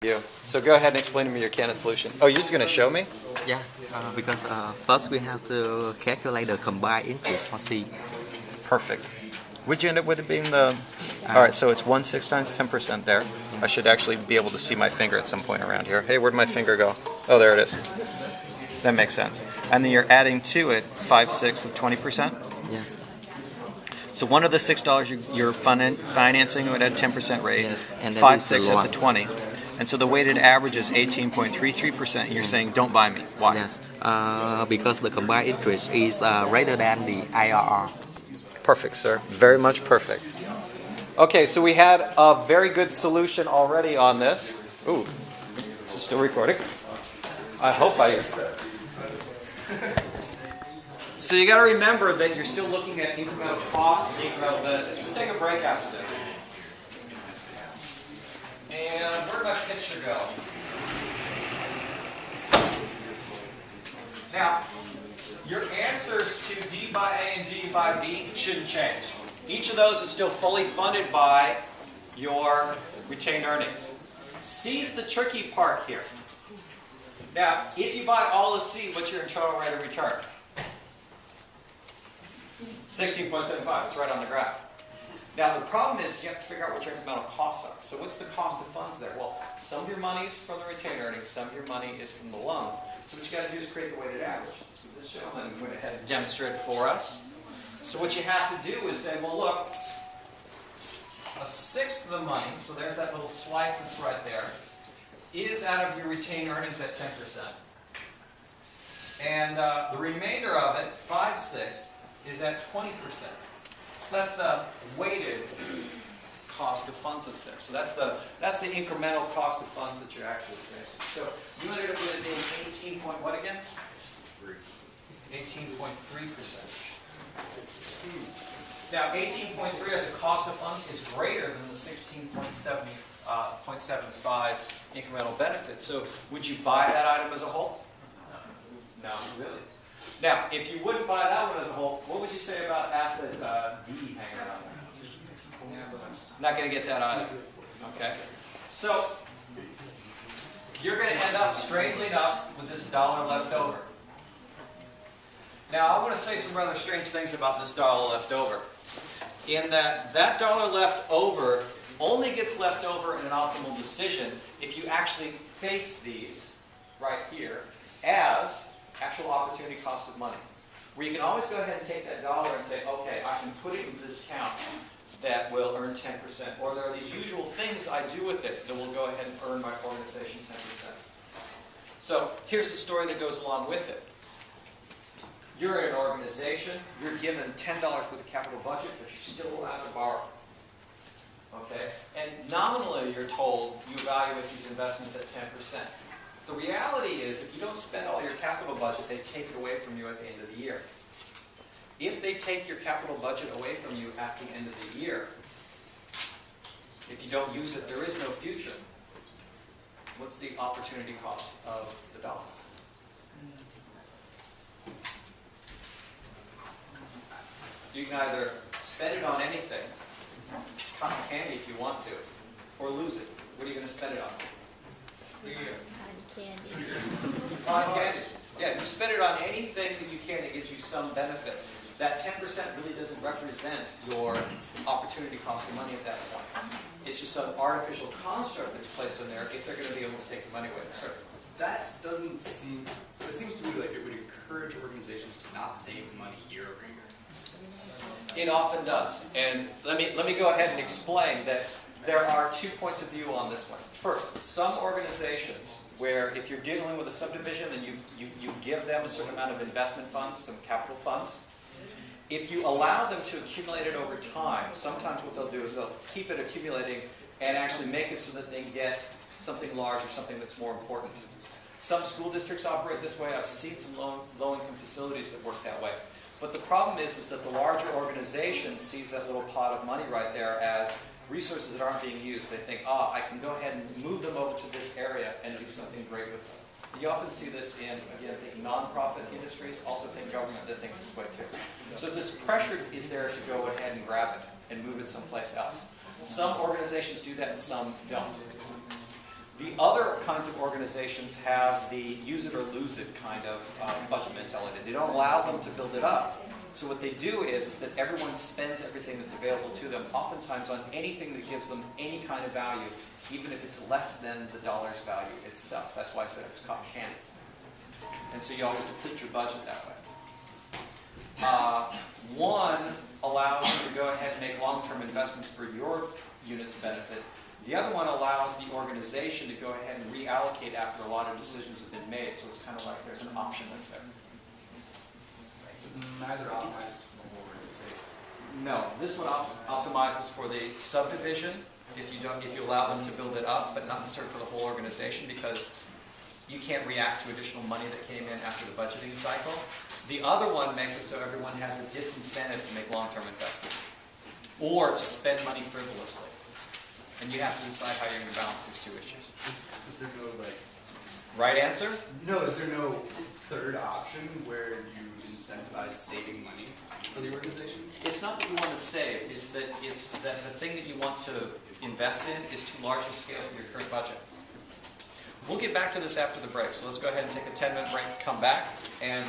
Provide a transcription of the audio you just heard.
You. So go ahead and explain to me your candidate solution. Oh, you're just going to show me? Yeah, because first we have to calculate the combined interest for C. Perfect. Would you end up with it being the... All right, so it's 1/6 times 10% there. I should actually be able to see my finger at some point around here. Hey, where'd my finger go? Oh, there it is. That makes sense. And then you're adding to it 5/6 of 20%? Yes. So one of the $6 you're financing at a 10% rate, Yes, and that is 5/6 the at the 20. And so the weighted average is 18.33%. And you're saying, don't buy me. Why? Yes, because the combined interest is greater than the IRR. Perfect, sir. Very much perfect. Okay, so we had a very good solution already on this. Ooh, this is still recording. I hope I... So you got to remember that you're still looking at incremental costs and incremental benefits. We'll take a break after this. And where'd my picture go? Now, your answers to D by A and D by B shouldn't change. Each of those is still fully funded by your retained earnings. C's the tricky part here. Now, if you buy all of C, what's your internal rate of return? 16.75. It's right on the graph. Now, the problem is you have to figure out what your incremental costs are. So what's the cost of funds there? Well, some of your money is from the retained earnings, some of your money is from the loans. So what you got to do is create the weighted average. So this gentleman went ahead and demonstrated for us. So what you have to do is say, well, look, 1/6 of the money, so there's that little slice that's right there, is out of your retained earnings at 10%. And the remainder of it, 5/6, is at 20%. So that's the weighted cost of funds that's there. So that's the incremental cost of funds that you're actually facing. So you ended up with it being 18 point what again? 18.3%. Now 18.3 as a cost of funds is greater than the 16.75 incremental benefit. So would you buy that item as a whole? No, really. Now, if you wouldn't buy that one as a whole, what would you say about asset D hanging around there? Not going to get that either. Okay. So, you're going to end up, strangely enough, with this dollar left over. Now, I want to say some rather strange things about this dollar left over. In that dollar left over only gets left over in an optimal decision if you actually face these right here as actual opportunity cost of money. Where you can always go ahead and take that dollar and say, okay, I can put it in this account that will earn 10%. Or there are these usual things I do with it that will go ahead and earn my organization 10%. So here's the story that goes along with it. You're in an organization, you're given $10 worth of capital budget, but you're still allowed to borrow. Okay? And nominally you're told you evaluate these investments at 10%. The reality is, if you don't spend all your capital budget, they take it away from you at the end of the year. If they take your capital budget away from you at the end of the year, if you don't use it, there is no future. What's the opportunity cost of the dollar? You can either spend it on anything, cotton candy if you want to, or lose it. What are you going to spend it on? Candy. Cotton candy. Yeah, you spend it on anything that you can that gives you some benefit. That 10% really doesn't represent your opportunity cost of money at that point. It's just some artificial construct that's placed in there if they're going to be able to take the money away. Sir? That doesn't seem, it seems to me like it would encourage organizations to not save money year over year. It often does. And let me go ahead and explain that there are 2 points of view on this one. First, some organizations where if you're dealing with a subdivision and you give them a certain amount of investment funds, some capital funds, if you allow them to accumulate it over time, sometimes what they'll do is they'll keep it accumulating and actually make it so that they get something large or something that's more important. Some school districts operate this way. I've seen some low-income facilities that work that way. But the problem is that the larger organization sees that little pot of money right there as resources that aren't being used. They think, I can go ahead and move them over to this area and do something great with them. You often see this in, again, think non-profit industries, also think government that thinks this way too. So this pressure is there to go ahead and grab it and move it someplace else. Some organizations do that and some don't. The other kinds of organizations have the use it or lose it kind of budget mentality. They don't allow them to build it up. So what they do is that everyone spends everything that's available to them, oftentimes on anything that gives them any kind of value, even if it's less than the dollar's value itself. That's why I said it's cotton candy. And so you always deplete your budget that way. One allows you to go ahead and make long-term investments for your unit's benefit. The other one allows the organization to go ahead and reallocate after a lot of decisions have been made. So it's kind of like there's an option that's there. Neither optimizes for the whole organization. No, this one optimizes for the subdivision if you allow them to build it up, but not necessarily for the whole organization, because you can't react to additional money that came in after the budgeting cycle. The other one makes it so everyone has a disincentive to make long-term investments or to spend money frivolously. And you have to decide how you're going to balance these two issues. Is there no Right answer? No, is there no third option where you incentivize saving money for the organization? It's not that you want to save, it's that the thing that you want to invest in is too large a scale for your current budget. We'll get back to this after the break, so let's go ahead and take a 10-minute break, come back, and